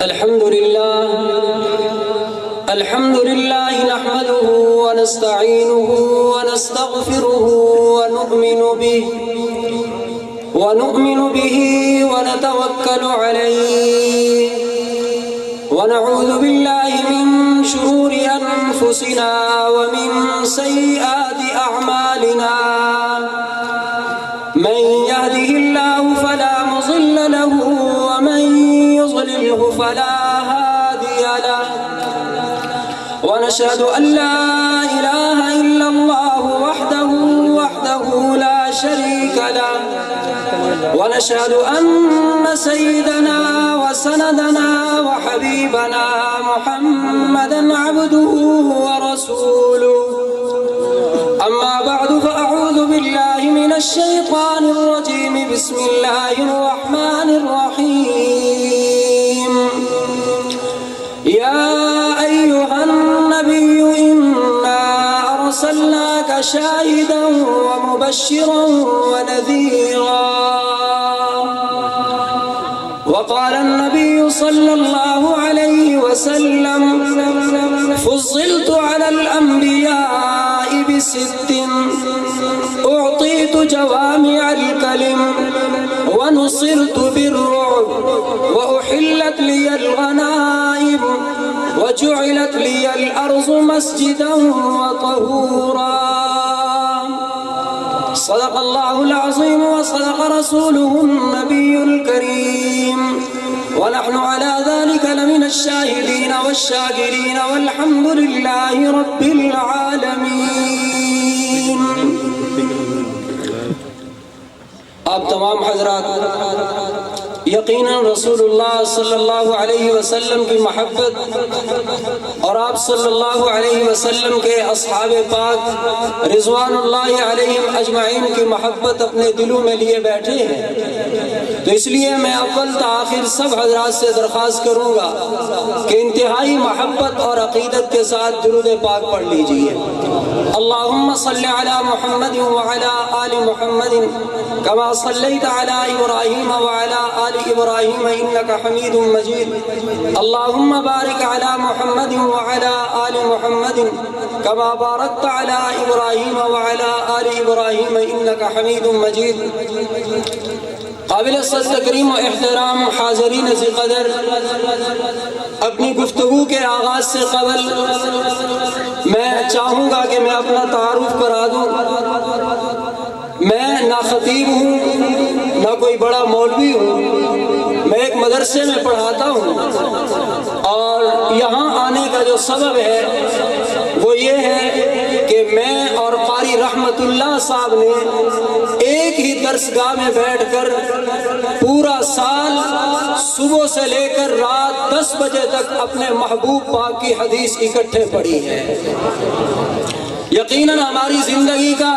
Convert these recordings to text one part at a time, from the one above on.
الحمد لله نحمده ونستعينه ونستغفره ونؤمن به ونتوكل عليه ونعوذ بالله من شرور أنفسنا ومن سيئات أعمالنا من يهده الله فلا مضل له ومن يضلله فلا هادي له ونشهد أن لا إله إلا الله وحده لا شريك له ونشهد أن سيدنا وسندنا وحبيبنا محمدا عبده ورسوله أما بعد فأعوذ بالله من الشيطان الرجيم بسم الله الرحمن الرحيم يا أيها النبي إنا أرسلناك شاهدا ومبشرا ونذيرا وقال النبي صلى الله عليه وسلم فضلت على الأنبياء ب6 أعطيت جوامع الكلم ونصرت بالرعب وأحلت لي الغنائم وجعلت لي الأرض مسجدا وطهورا صدق الله العظيم وصدق رسوله النبي الكريم ونحن على ذلك لمن الشاهدين والشاكرين والحمد لله رب العالمين. آپ تمام حضرات یقیناً رسول اللہ صلی اللہ علیہ وسلم کی محبت اور آپ صلی اللہ علیہ وسلم کے اصحاب پاک رضوان اللہ علیہم اجمعین کی محبت اپنے دلوں میں لیے بیٹھے ہیں، تو اس لیے میں اول تا آخر سب حضرات سے درخواست کروں گا کہ انتہائی محبت اور عقیدت کے ساتھ درود پاک پڑھ لیجئے. اللہم صلی علی محمد وعلی آل محمد كما صليت على إبراهيم وعلى آل إبراهيم إنك حميد مجيد. اللهم بارك على محمد وعلى آل محمد كما باركت على إبراهيم وعلى آل إبراهيم إنك حميد مجيد. قابل صد تکریم و احترام حاضرین ذی قدر، اپنی گفتگو کے آغاز سے قبل میں چاہوں گا کہ میں اپنا تعارف کرا دوں. میں نہ خطیب ہوں نہ کوئی بڑا مولوی ہوں، میں ایک مدرسے میں پڑھاتا ہوں، اور یہاں آنے کا جو سبب ہے وہ یہ ہے کہ میں اور قاری رحمت اللہ صاحب نے ایک ہی درسگاہ میں بیٹھ کر پورا سال صبح سے لے کر رات 10 بجے تک اپنے محبوب پاک کی حدیث اکٹھے پڑھی ہے. یقیناً ہماری زندگی کا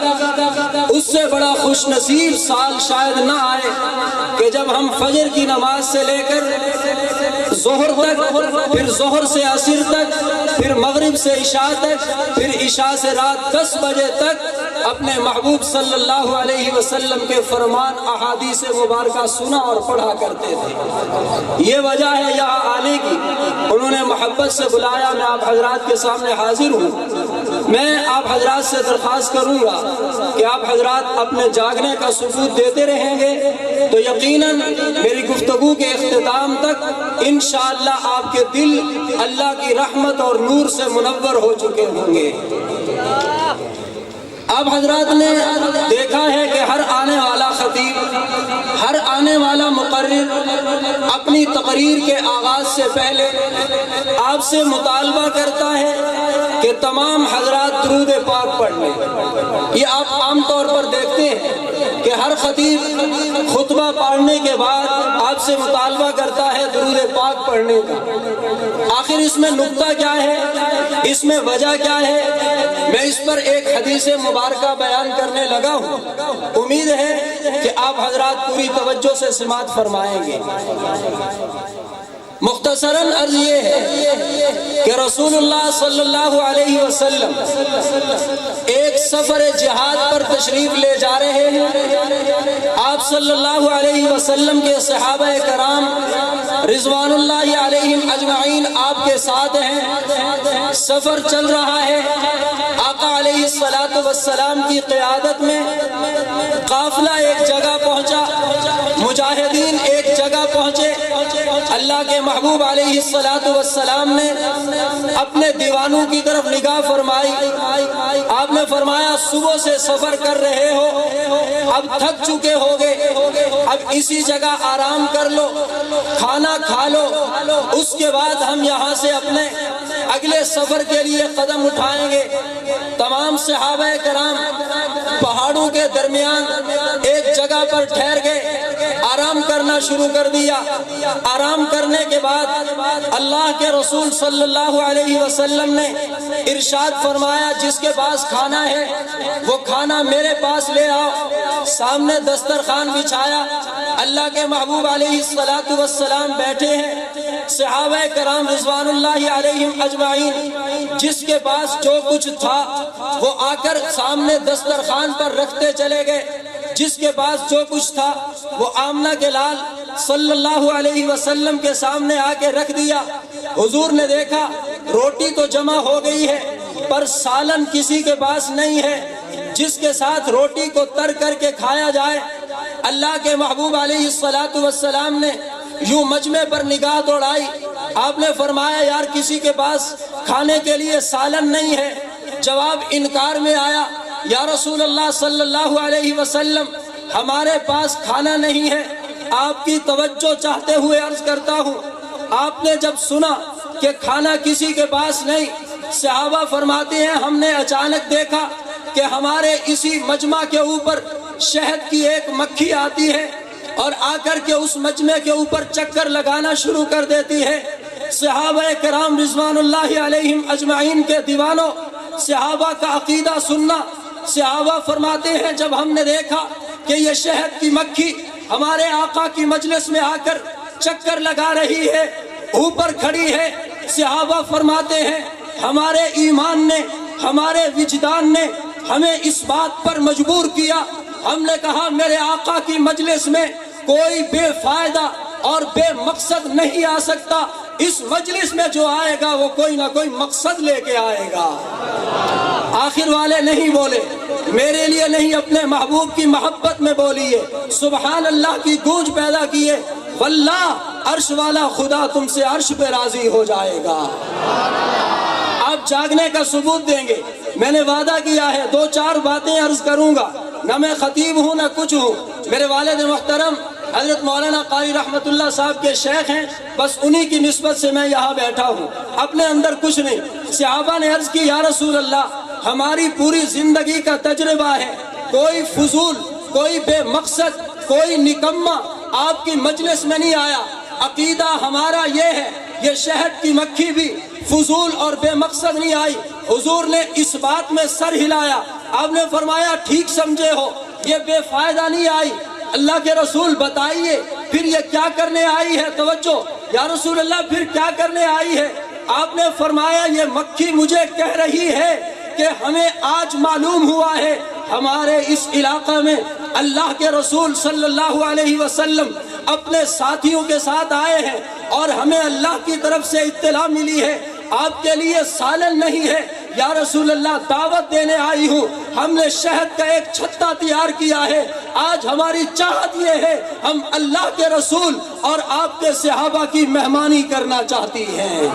اس سے بڑا خوش نصیب سال شاید نہ آئے کہ جب ہم فجر کی نماز سے لے کر ظہر تک، پھر ظہر سے عصر تک، پھر مغرب سے عشاء تک، پھر عشاء سے رات 10 بجے تک اپنے محبوب صلی اللہ علیہ وسلم کے فرمان احادیث مبارکہ سنا اور پڑھا کرتے تھے. یہ وجہ ہے یہاں آنے کی. انہوں نے محبت سے بلایا، میں آپ حضرات کے سامنے حاضر ہوں. میں آپ حضرات سے درخواست کروں گا کہ آپ حضرات اپنے جاگنے کا ثبوت دیتے رہیں گے تو یقیناً میری گفتگو کے اختتام تک انشاءاللہ آپ کے دل اللہ کی رحمت اور نور سے منور ہو چکے ہوں گے. آپ حضرات نے دیکھا ہے کہ ہر آنے والا خطیب، ہر آنے والا مقرر اپنی تقریر کے آغاز سے پہلے آپ سے مطالبہ کرتا ہے کہ تمام حضرات درود پاک پڑھ لیں. یہ آپ عام طور پر دیکھتے ہیں کہ ہر خطیب خطبہ پڑھنے کے بعد آپ سے مطالبہ کرتا ہے درود پاک پڑھنے کا. آخر اس میں نقطہ کیا ہے، اس میں وجہ کیا ہے؟ میں اس پر ایک حدیث مبارکہ بیان کرنے لگا ہوں. امید ہے کہ آپ حضرات پوری توجہ سے سماعت فرمائیں گے. مختصراً عرض یہ ہے کہ رسول اللہ صلی اللہ علیہ وسلم ایک سفر جہاد پر تشریف لے جا رہے ہیں۔ آپ صلی اللہ علیہ وسلم کے صحابہ کرام رضوان اللہ علیہم اجمعین آپ کے ساتھ ہیں۔ سفر چل رہا ہے، آقا علیہ السلام کی قیادت میں قافلہ ایک جگہ پہنچا، مجاہدین ایک جگہ پہنچے۔ اللہ کے محبوب علیہ السلام نے اپنے دیوانوں کی طرف نگاہ فرمائی۔ آپ نے فرمایا صبح سے سفر کر رہے ہو، اب تھک چکے ہوگے، اب اسی جگہ آرام کر لو، کھانا کھا لو، اس کے بعد ہم یہاں سے اپنے اگلے سفر کے لیے قدم اٹھائیں گے۔ تمام صحابہ کرام پہاڑوں کے درمیان ایک جگہ پر ٹھہر گئے، آرام کرنا شروع کر دیا۔ آرام کرنے کے بعد اللہ کے رسول صلی اللہ علیہ وسلم نے ارشاد فرمایا جس کے پاس کھانا ہے وہ کھانا میرے پاس لے آؤ۔ سامنے دسترخوان بچھایا، اللہ کے محبوب علیہ السلام بیٹھے ہیں، صحابہ کرام رضوان اللہ علیہم اجمعین جس کے پاس جو کچھ تھا وہ آ کر سامنے دسترخوان پر رکھتے چلے گئے۔ جس کے پاس جو کچھ تھا وہ آمنہ کے لال صلی اللہ علیہ وسلم کے سامنے آ کے رکھ دیا۔ حضور نے دیکھا روٹی تو جمع ہو گئی ہے پر سالن کسی کے پاس نہیں ہے جس کے ساتھ روٹی کو تر کر کے کھایا جائے۔ اللہ کے محبوب علیہ السلام نے یوں مجمع پر نگاہ دوڑائی، آپ نے فرمایا یار کسی کے پاس کھانے کے لیے سالن نہیں ہے۔ جواب انکار میں آیا، یا رسول اللہ صلی اللہ علیہ وسلم ہمارے پاس کھانا نہیں ہے، آپ کی توجہ چاہتے ہوئے عرض کرتا ہوں۔ آپ نے جب سنا کہ کھانا کسی کے پاس نہیں، صحابہ فرماتے ہیں ہم نے اچانک دیکھا کہ ہمارے اسی مجمع کے اوپر شہد کی ایک مکھی آتی ہے اور آ کر کے اس مجمع کے اوپر چکر لگانا شروع کر دیتی ہے۔ صحابہ کرام رضوان اللہ علیہم اجمعین کے دیوانوں، صحابہ کا عقیدہ سننا، صحابہ فرماتے ہیں جب ہم نے دیکھا کہ یہ شہد کی مکھی ہمارے آقا کی مجلس میں آ کر چکر لگا رہی ہے، اوپر کھڑی ہے، صحابہ فرماتے ہیں ہمارے ایمان نے، ہمارے وجدان نے ہمیں اس بات پر مجبور کیا۔ ہم نے کہا میرے آقا کی مجلس میں کوئی بے فائدہ اور بے مقصد نہیں آ سکتا، اس مجلس میں جو آئے گا وہ کوئی نہ کوئی مقصد لے کے آئے گا۔ آخر والے نہیں بولے، میرے لیے نہیں اپنے محبوب کی محبت میں بولیے، سبحان اللہ کی گونج پیدا کیے، واللہ عرش والا خدا تم سے عرش پہ راضی ہو جائے گا۔ آپ جاگنے کا ثبوت دیں گے، میں نے وعدہ کیا ہے 2-4 باتیں عرض کروں گا، نہ میں خطیب ہوں نہ کچھ ہوں، میرے والد محترم حضرت مولانا قاری رحمت اللہ صاحب کے شیخ ہیں، بس انہی کی نسبت سے میں یہاں بیٹھا ہوں، اپنے اندر کچھ نہیں۔ صحابہ نے عرض کی یا رسول اللہ ہماری پوری زندگی کا تجربہ ہے، کوئی فضول، کوئی بے مقصد، کوئی نکمہ آپ کی مجلس میں نہیں آیا۔ عقیدہ ہمارا یہ ہے یہ شہد کی مکھی بھی فضول اور بے مقصد نہیں آئی۔ حضور نے اس بات میں سر ہلایا، آپ نے فرمایا ٹھیک سمجھے ہو، یہ بے فائدہ نہیں آئی۔ اللہ کے رسول بتائیے پھر یہ کیا کرنے آئی ہے؟ توجہ، یا رسول اللہ پھر کیا کرنے آئی ہے؟ آپ نے فرمایا یہ مکھی مجھے کہہ رہی ہے کہ ہمیں آج معلوم ہوا ہے ہمارے اس علاقہ میں اللہ کے رسول صلی اللہ علیہ وسلم اپنے ساتھیوں کے ساتھ آئے ہیں اور ہمیں اللہ کی طرف سے اطلاع ملی ہے آپ کے لیے سالن نہیں ہے، یا رسول اللہ دعوت دینے آئی ہوں، ہم نے شہد کا ایک چھتا تیار کیا ہے، آج ہماری چاہت یہ ہے ہم اللہ کے رسول اور آپ کے صحابہ کی مہمانی کرنا چاہتی ہیں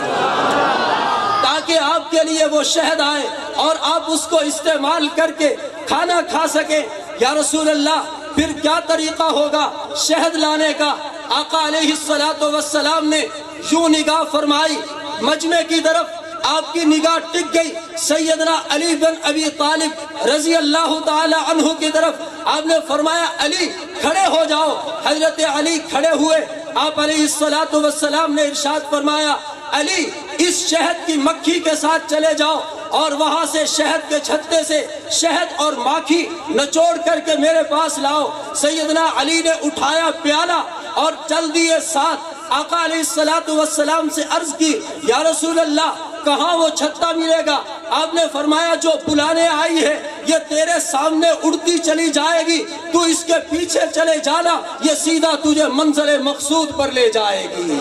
تاکہ آپ کے لیے وہ شہد آئے اور آپ اس کو استعمال کر کے کھانا کھا سکیں۔ یا رسول اللہ پھر کیا طریقہ ہوگا شہد لانے کا؟ آقا علیہ السلام نے یوں نگاہ فرمائی مجمع کی طرف، آپ کی نگاہ ٹک گئی سیدنا علی بن ابی طالب رضی اللہ تعالی عنہ کی طرف، آپ نے فرمایا علی کھڑے ہو جاؤ۔ حضرت علی کھڑے ہوئے، آپ علیہ السلام نے ارشاد فرمایا علی اس شہد کی مکھی کے ساتھ چلے جاؤ اور وہاں سے شہد کے چھتے سے شہد اور ماکھی نچوڑ کر کے میرے پاس لاؤ۔ سیدنا علی نے اٹھایا پیالہ اور چل دیے ساتھ۔ آقا علیہ الصلوۃ والسلام سے عرض کی یا رسول اللہ کہاں وہ چھتا ملے گا؟ آپ نے فرمایا جو بلانے آئی ہے یہ تیرے سامنے اڑتی چلی جائے گی، تو اس کے پیچھے چلے جانا، یہ سیدھا تجھے منزل مقصود پر لے جائے گی۔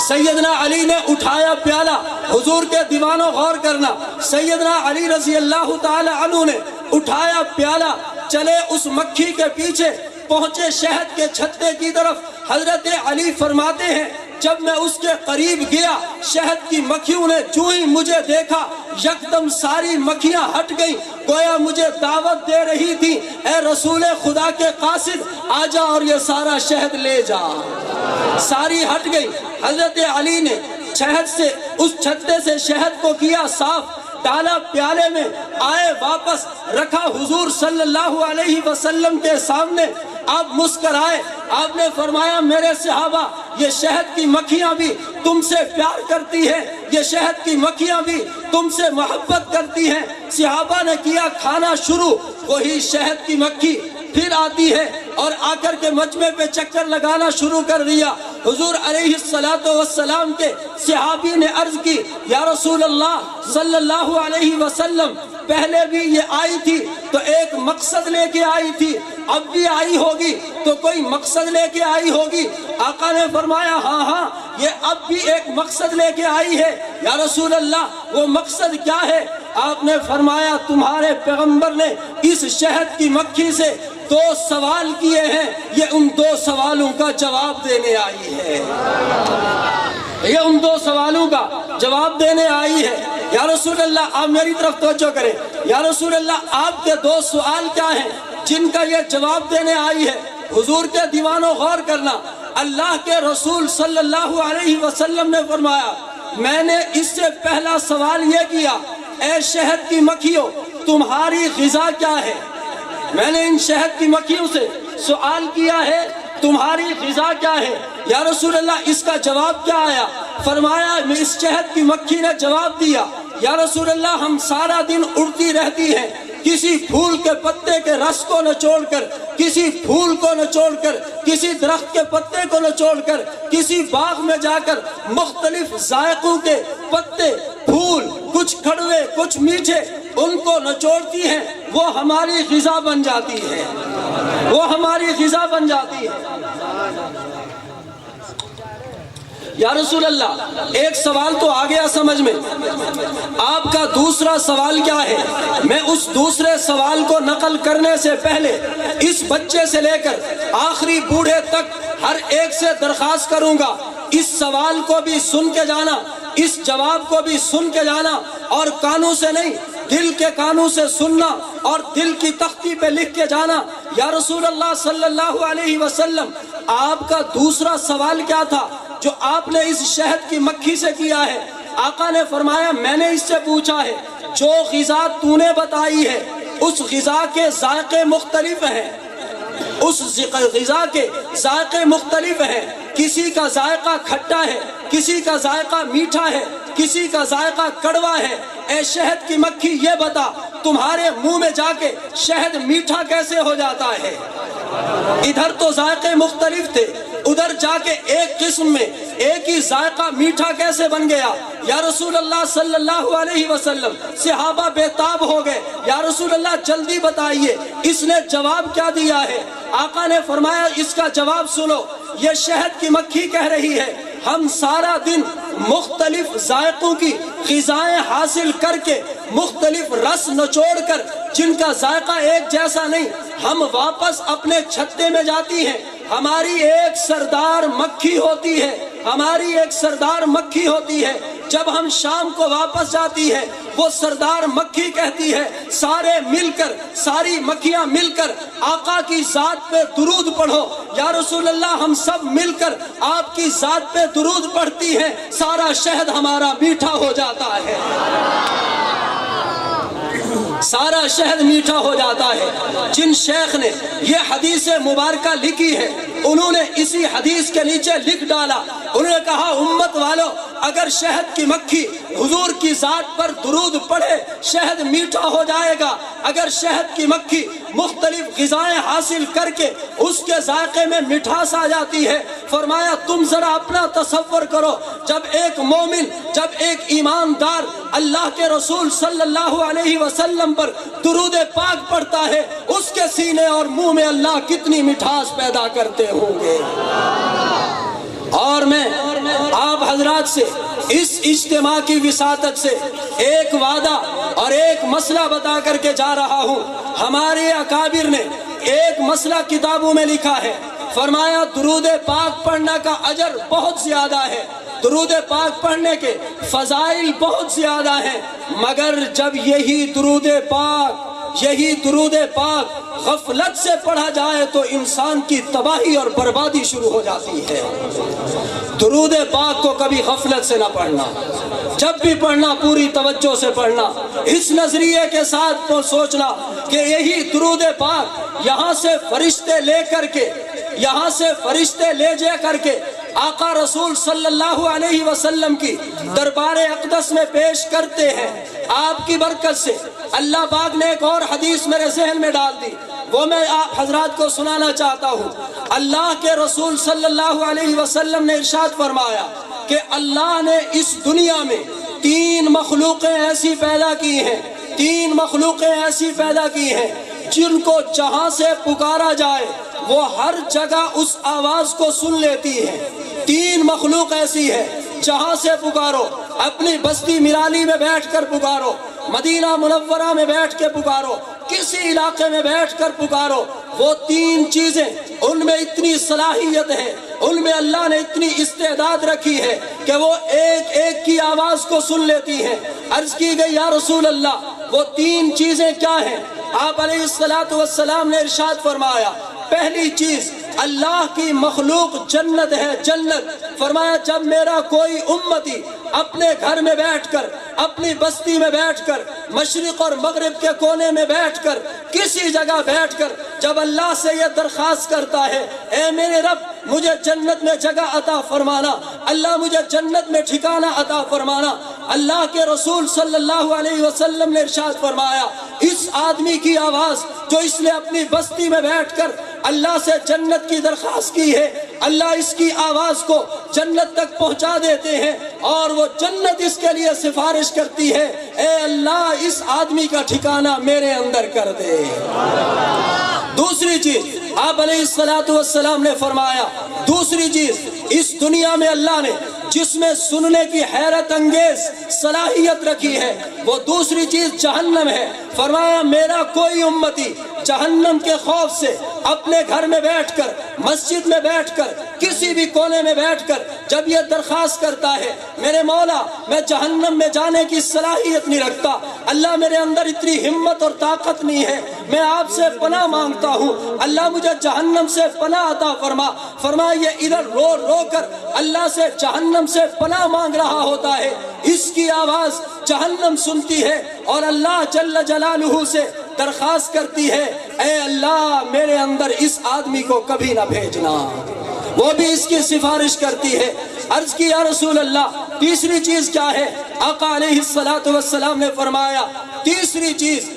سیدنا علی نے اٹھایا پیالہ، حضور کے دیوانوں غور کرنا، سیدنا علی رضی اللہ تعالی عنہ نے اٹھایا پیالہ، چلے اس مکھی کے پیچھے، پہنچے شہد کے چھتے کی طرف۔ حضرت علی فرماتے ہیں جب میں اس کے قریب گیا، شہد کی مکھیوں نے جو ہی مجھے دیکھا یکدم ساری مکھیاں ہٹ گئیں، گویا مجھے دعوت دے رہی تھی، اے رسول خدا کے قاصد آجا اور یہ سارا شہد لے جا۔ ساری ہٹ گئی۔ حضرت علی نے شہد سے اس چھتے سے شہد کو کیا صاف، ڈالا پیالے میں، آئے واپس رکھا حضور صلی اللہ علیہ وسلم کے سامنے۔ آپ مسکرائے، آپ نے فرمایا میرے صحابہ یہ شہد کی مکھیاں بھی تم سے پیار کرتی ہیں، یہ شہد کی مکھیاں بھی تم سے محبت کرتی ہیں۔ صحابہ نے کیا کھانا شروع، وہی شہد کی مکھی پھر آتی ہے اور آ کر کے مجمع پہ چکر لگانا شروع کر دیا۔ حضور علیہ السلام کے صحابی نے عرض کی یا رسول اللہ صلی اللہ علیہ وسلم پہلے بھی یہ آئی تھی تو ایک مقصد لے کے آئی تھی، اب بھی آئی ہوگی تو کوئی مقصد لے کے آئی ہوگی۔ آقا نے فرمایا ہاں یہ اب بھی ایک مقصد لے کے آئی ہے۔ یا رسول اللہ وہ مقصد کیا ہے؟ آپ نے فرمایا تمہارے پیغمبر نے اس شہد کی مکھی سے 2 سوال کیے ہیں، یہ ان 2 سوالوں کا جواب دینے آئی ہے، یہ ان 2 سوالوں کا جواب دینے آئی ہے۔ یا رسول اللہ آپ میری طرف توجہ کریں، یا رسول اللہ آپ کے 2 سوال کیا ہیں جن کا یہ جواب دینے آئی ہے؟ حضور کے دیوانوں غور کرنا، اللہ کے رسول صلی اللہ علیہ وسلم نے فرمایا میں نے اس سے پہلا سوال یہ کیا اے شہد کی مکھیوں تمہاری غذا کیا ہے؟ میں نے ان شہد کی مکھیوں سے سوال کیا ہے تمہاری غذا کیا ہے؟ یا رسول اللہ اس کا جواب کیا آیا؟ فرمایا اس شہد کی مکھی نے جواب دیا یا رسول اللہ ہم سارا دن اڑتی رہتی ہیں، کسی پھول کے پتے کے رس کو نچوڑ کر، کسی پھول کو نچوڑ کر، کسی درخت کے پتے کو نچوڑ کر، کسی باغ میں جا کر مختلف ذائقوں کے پتے، پھول، کچھ کڑوے کچھ میٹھے، ان کو نچوڑتی ہیں، وہ ہماری غذا بن جاتی ہے، وہ ہماری غذا بن جاتی ہے۔ یا رسول اللہ ایک سوال تو آ گیا سمجھ میں، آپ کا دوسرا سوال کیا ہے؟ میں اس دوسرے سوال کو نقل کرنے سے پہلے اس بچے سے لے کر آخری بوڑھے تک ہر ایک سے درخواست کروں گا اس سوال کو بھی سن کے جانا، اس جواب کو بھی سن کے جانا، اور کانوں سے نہیں دل کے کانوں سے سننا اور دل کی تختی پہ لکھ کے جانا۔ یا رسول اللہ صلی اللہ علیہ وسلم آپ کا دوسرا سوال کیا تھا جو آپ نے اس شہد کی مکھی سے کیا ہے؟ آقا نے فرمایا میں نے اس سے پوچھا ہے جو غذا تو نے بتائی ہے اس غذا کے ذائقے مختلف ہیں، اس غذا کے ذائقے مختلف ہیں، کسی کا ذائقہ کھٹا ہے، کسی کا ذائقہ میٹھا ہے، کسی کا ذائقہ کڑوا ہے۔ اے شہد کی مکھی یہ بتا تمہارے منہ میں جا کے شہد میٹھا کیسے ہو جاتا ہے؟ ادھر تو ذائقے مختلف تھے، ادھر جا کے ایک قسم میں ایک ہی ذائقہ میٹھا کیسے بن گیا؟ یا رسول اللہ صلی اللہ علیہ وسلم صحابہ بے تاب ہو گئے، یا رسول اللہ جلدی بتائیے اس نے جواب کیا دیا ہے؟ آقا نے فرمایا اس کا جواب سنو، یہ شہد کی مکھی کہہ رہی ہے ہم سارا دن مختلف ذائقوں کی غذائیں حاصل کر کے مختلف رس نچوڑ کر جن کا ذائقہ ایک جیسا نہیں، ہم واپس اپنے چھتے میں جاتی ہیں، ہماری ایک سردار مکھی ہوتی ہے، ہماری ایک سردار مکھی ہوتی ہے، جب ہم شام کو واپس جاتی ہے وہ سردار مکھی کہتی ہے سارے مل کر، ساری مکھیاں مل کر آقا کی ذات پہ درود پڑھو۔ یا رسول اللہ ہم سب مل کر آپ کی ذات پہ درود پڑھتی ہیں، سارا شہد ہمارا میٹھا ہو جاتا ہے، سارا شہد میٹھا ہو جاتا ہے۔ جن شیخ نے یہ حدیث مبارکہ لکھی ہے انہوں نے اسی حدیث کے نیچے لکھ ڈالا، انہوں نے کہا امت والو اگر شہد کی مکھی حضور کی ذات پر درود پڑھے شہد میٹھا ہو جائے گا، اگر شہد کی مکھی مختلف غذائیں حاصل کر کے اس کے ذائقے میں مٹھاس آ جاتی ہے، فرمایا تم ذرا اپنا تصور کرو، جب ایک مومن، جب ایک ایماندار اللہ کے رسول صلی اللہ علیہ وسلم پر درود پاک پڑھتا ہے، اس کے سینے اور منہ میں اللہ کتنی مٹھاس پیدا کرتے ہوں گے۔ اور میں آپ حضرات سے اس اجتماع کی وساطت سے ایک وعدہ اور ایک مسئلہ بتا کر کے جا رہا ہوں۔ ہمارے اکابر نے ایک مسئلہ کتابوں میں لکھا ہے، فرمایا درود پاک پڑھنے کا اجر بہت زیادہ ہے، درود پاک پڑھنے کے فضائل بہت زیادہ ہیں، مگر جب یہی درود پاک غفلت سے پڑھا جائے تو انسان کی تباہی اور بربادی شروع ہو جاتی ہے۔ درود پاک کو کبھی غفلت سے نہ پڑھنا، جب بھی پڑھنا پوری توجہ سے پڑھنا، اس نظریے کے ساتھ تو سوچنا کہ یہی درود پاک یہاں سے فرشتے لے جا کر کے آقا رسول صلی اللہ علیہ وسلم کی دربار اقدس میں پیش کرتے ہیں۔ آپ کی برکت سے اللہ پاک نے ایک اور حدیث میرے ذہن میں ڈال دی، وہ میں آپ حضرات کو سنانا چاہتا ہوں۔ اللہ کے رسول صلی اللہ علیہ وسلم نے ارشاد فرمایا کہ اللہ نے اس دنیا میں تین مخلوقیں ایسی پیدا کی ہیں جن کو جہاں سے پکارا جائے وہ ہر جگہ اس آواز کو سن لیتی ہے۔ تین مخلوق ایسی ہے، جہاں سے پکارو، اپنی بستی مرالی میں بیٹھ کر پکارو، مدینہ منورہ میں بیٹھ کے پکارو، کسی علاقے میں بیٹھ کر پکارو، وہ تین چیزیں ان میں اتنی صلاحیت ہے، ان میں اللہ نے اتنی استعداد رکھی ہے کہ وہ ایک ایک کی آواز کو سن لیتی ہیں۔ عرض کی گئی یا رسول اللہ وہ تین چیزیں کیا ہیں؟ آپ علیہ السلام نے ارشاد فرمایا پہلی چیز اللہ کی مخلوق جنت ہے، جنت۔ فرمایا جب میرا کوئی امتی اپنے گھر میں بیٹھ کر، اپنی بستی میں بیٹھ کر، مشرق اور مغرب کے کونے میں بیٹھ کر، کسی جگہ بیٹھ کر جب اللہ سے یہ درخواست کرتا ہے اے میرے رب مجھے جنت میں جگہ عطا فرمانا، اللہ مجھے جنت میں ٹھکانہ عطا فرمانا، اللہ کے رسول صلی اللہ علیہ وسلم نے ارشاد فرمایا اس آدمی کی آواز جو اس نے اپنی بستی میں بیٹھ کر اللہ سے جنت کی درخواست کی ہے، اللہ اس کی آواز کو جنت تک پہنچا دیتے ہیں اور وہ جنت اس کے لیے سفارش کرتی ہے اے اللہ اس آدمی کا ٹھکانہ میرے اندر کر دے۔ دوسری چیز آپ علیہ السلام نے فرمایا، دوسری چیز اس دنیا میں اللہ نے جس میں سننے کی حیرت انگیز صلاحیت رکھی ہے وہ دوسری چیز جہنم ہے۔ فرمایا میرا کوئی امتی جہنم کے خوف سے اپنے گھر میں بیٹھ کر، مسجد میں بیٹھ کر، کسی بھی کونے میں بیٹھ کر جب یہ درخواست کرتا ہے میرے مولا میں جہنم میں جانے کی صلاحیت نہیں رکھتا، اللہ میرے اندر اتنی ہمت اور طاقت نہیں ہے، میں آپ سے پناہ مانگتا ہوں اللہ مجھے جہنم سے پناہ عطا فرما۔ فرمایا یہ ادھر رو رو کر اللہ سے جہنم سے پناہ مانگ رہا ہوتا ہے، اس کی آواز جہنم سنتی ہے اور اللہ جل جلالہ سے درخواست کرتی ہے اے اللہ میرے اندر اس آدمی کو کبھی نہ بھیجنا، وہ بھی اس کی سفارش کرتی ہے۔ عرض کی یا رسول اللہ تیسری چیز کیا ہے؟ آقا علیہ السلام نے فرمایا تیسری چیز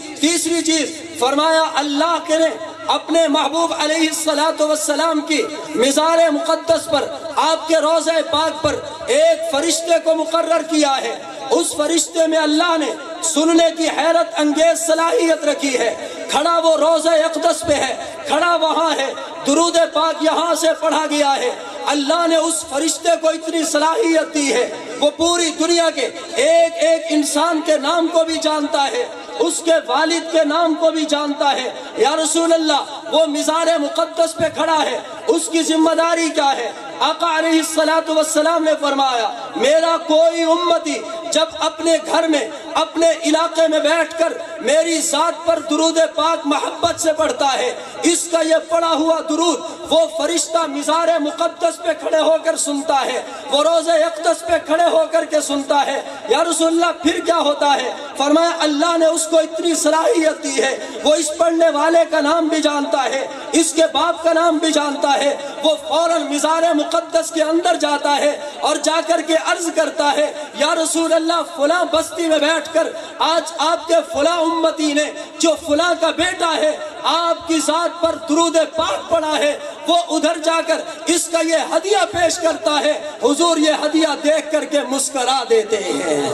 فرمایا اللہ کے نے اپنے محبوب علیہ السلام کی مزار مقدس پر، آپ کے روضہ پاک پر ایک فرشتے کو مقرر کیا ہے، اس فرشتے میں اللہ نے سننے کی حیرت انگیز صلاحیت رکھی ہے، کھڑا وہ روضہ اقدس پہ ہے، کھڑا وہاں ہے، درود پاک یہاں سے پڑھا گیا ہے، اللہ نے اس فرشتے کو اتنی صلاحیت دی ہے وہ پوری دنیا کے ایک ایک انسان کے نام کو بھی جانتا ہے، اس کے والد کے نام کو بھی جانتا ہے۔ یا رسول اللہ وہ مزار مقدس پہ کھڑا ہے، اس کی ذمہ داری کیا ہے؟ آقا علیہ السلام نے فرمایا میرا کوئی امتی جب اپنے گھر میں اپنے علاقے میں بیٹھ کر میری ذات پر درود پاک محبت سے پڑھتا ہے، اس کا یہ پڑھا ہوا درود وہ فرشتہ مزار مقدس پہ کھڑے ہو کر سنتا ہے، وہ روضہ اقدس پہ کھڑے ہو کر کے سنتا ہے۔ یا رسول اللہ پھر کیا ہوتا ہے؟ فرمایا اللہ نے اس کو اتنی صلاحیت دی ہے، وہ اس پڑھنے والے کا نام بھی جانتا ہے، اس کے باپ کا نام بھی جانتا ہے، وہ فوراً مزار مقدس کے اندر جاتا ہے اور جا کر کے عرض کرتا ہے یا رسول اللہ فلاں بستی میں بیٹھ کر آج آپ کے فلاں امتی نے جو فلاں کا بیٹا ہے آپ کی ذات پر درود پاک پڑھا ہے، وہ ادھر جا کر اس کا یہ ہدیہ پیش کرتا ہے، حضور یہ ہدیہ دیکھ کر کے مسکرا دیتے ہیں۔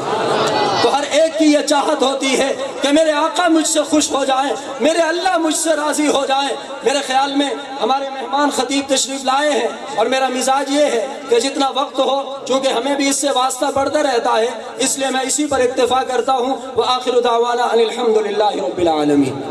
تو ہر ایک کی یہ چاہت ہوتی ہے کہ میرے آقا مجھ سے خوش ہو جائیں، میرے اللہ مجھ سے راضی ہو جائیں۔ میرے خیال میں ہمارے مہمان خطیب تشریف لائے ہیں اور میرا مزاج یہ ہے کہ جتنا وقت ہو، چونکہ ہمیں بھی اس سے واسطہ بڑھتا رہتا ہے، اس لیے میں اسی پر اکتفا کرتا ہوں۔ وآخر دعوانا ان الحمد للہ رب العالمین۔